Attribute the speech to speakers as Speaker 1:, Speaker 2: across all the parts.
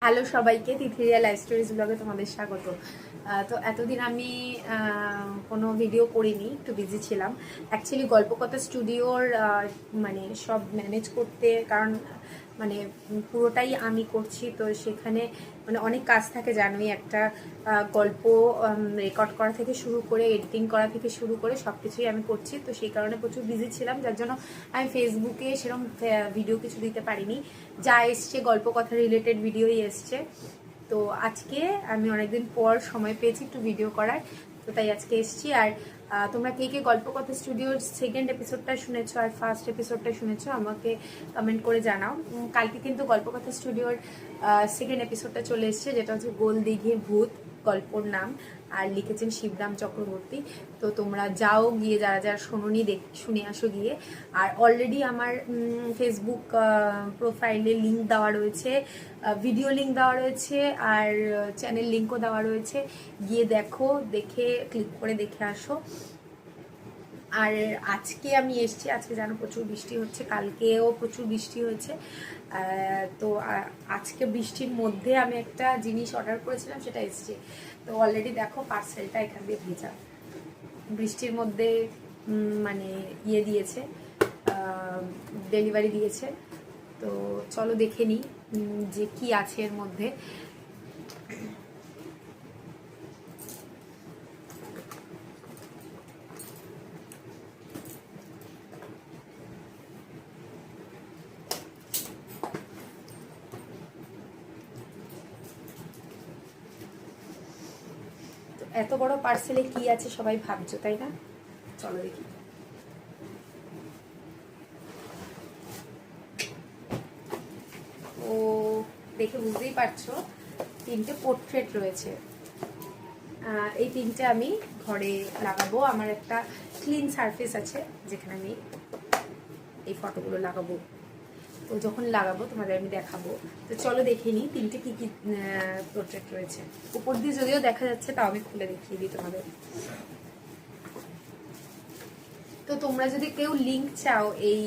Speaker 1: Hello সবাইকে, তিথিরিয়া life stories ব্লগে তোমাদের স্বাগত। তো এতদিন আমি কোনো ভিডিও করিনি, একটু বিজি ছিলাম। অ্যাকচুয়ালি গল্পকথা স্টুডিওর মানে সব ম্যানেজ করতে, কারণ মানে পুরোটাই আমি করছি, তো সেখানে মানে অনেক কাজ থাকে জানোই। একটা গল্প রেকর্ড করা থেকে শুরু করে এডিটিং করা থেকে শুরু করে সব কিছুই আমি করছি, তো সেই কারণে প্রচুর বিজি ছিলাম, যার জন্য আমি ফেসবুকে সেরকম ভিডিও কিছু দিতে পারিনি। যা এসছে গল্প কথা রিলেটেড ভিডিওই এসছে। তো আজকে আমি অনেকদিন পর সময় পেয়েছি একটু ভিডিও করার, তো তাই আজকে এসছি। আর তোমরা কে কে গল্প কথা স্টুডিওর সেকেন্ড এপিসোডটা শুনেছো আর ফার্স্ট এপিসোডটা শুনেছো আমাকে কমেন্ট করে জানাও। কালকে কিন্তু গল্প কথা স্টুডিওর সেকেন্ড এপিসোডটা চলে এসছে, যেটা হচ্ছে গোল দিঘির ভূত, গল্পর নাম, আর লিখেছেন শিবরাম চক্রবর্তী। তো তোমরা যাও, গিয়ে যারা যারা শোনোনি শুনে আসো গিয়ে। আর অলরেডি আমার ফেসবুক প্রোফাইলে লিঙ্ক দেওয়া রয়েছে, ভিডিও লিঙ্ক দেওয়া রয়েছে, আর চ্যানেল লিঙ্কও দেওয়া রয়েছে। গিয়ে দেখো, দেখে ক্লিক করে দেখে আসো। আর আজকে আমি এসছি, আজকে যেন প্রচুর বৃষ্টি হচ্ছে, কালকেও প্রচুর বৃষ্টি হয়েছে। তো আজকে বৃষ্টির মধ্যে আমি একটা জিনিস অর্ডার করেছিলাম, সেটা এসছে। তো অলরেডি দেখো পার্সেলটা এখান দিয়ে ভেজা, বৃষ্টির মধ্যে মানে ইয়ে দিয়েছে, ডেলিভারি দিয়েছে। তো চলো দেখে নিই যে কি আছে এর মধ্যে। এত বড় পার্সেলে কি আছে সবাই ভাবছো, তাই না? চলো দেখি। ও, দেখে বুঝতেই পারছো তিনটে পোর্ট্রেট রয়েছে। এই তিনটে আমি ঘরে লাগাবো। আমার একটা ক্লিন সারফেস আছে যেখানে আমি এই ফটোগুলো লাগাবো, তো যখন লাগাবো তোমাদের আমি দেখাবো। তো চলো দেখে নিই তিনটে কি কি পোর্ট্রেট রয়েছে। উপর দিয়ে যদিও দেখা যাচ্ছে, তাও আমি খুলে দেখিয়ে দিই তোমাদের। তো তোমরা যদি কেউ লিঙ্ক চাও এই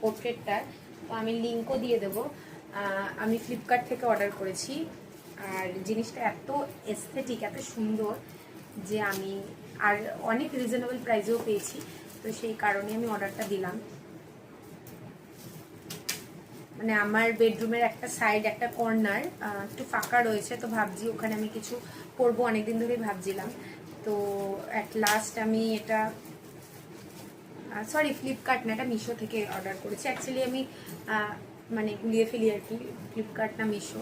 Speaker 1: পোর্ট্রেটটার, তো আমি লিঙ্কও দিয়ে দেবো। আমি ফ্লিপকার্ট থেকে অর্ডার করেছি, আর জিনিসটা এত এস্থেটিক, এত সুন্দর যে আমি আর অনেক রিজনেবল প্রাইসেও পেয়েছি, তো সেই কারণে আমি অর্ডারটা দিলাম। মানে আমার বেডরুমের একটা সাইড, একটা কর্নার একটু ফাঁকা রয়েছে, তো ভাবছি ওখানে আমি কিছু করবো, অনেকদিন ধরেই ভাবছিলাম। তো অ্যাট লাস্ট আমি এটা, সরি ফ্লিপকার্ট না, এটা মিশো থেকে অর্ডার করেছি। অ্যাকচুয়ালি আমি মানে গুলিয়ে ফেলি আর কি, ফ্লিপকার্ট না মিশো।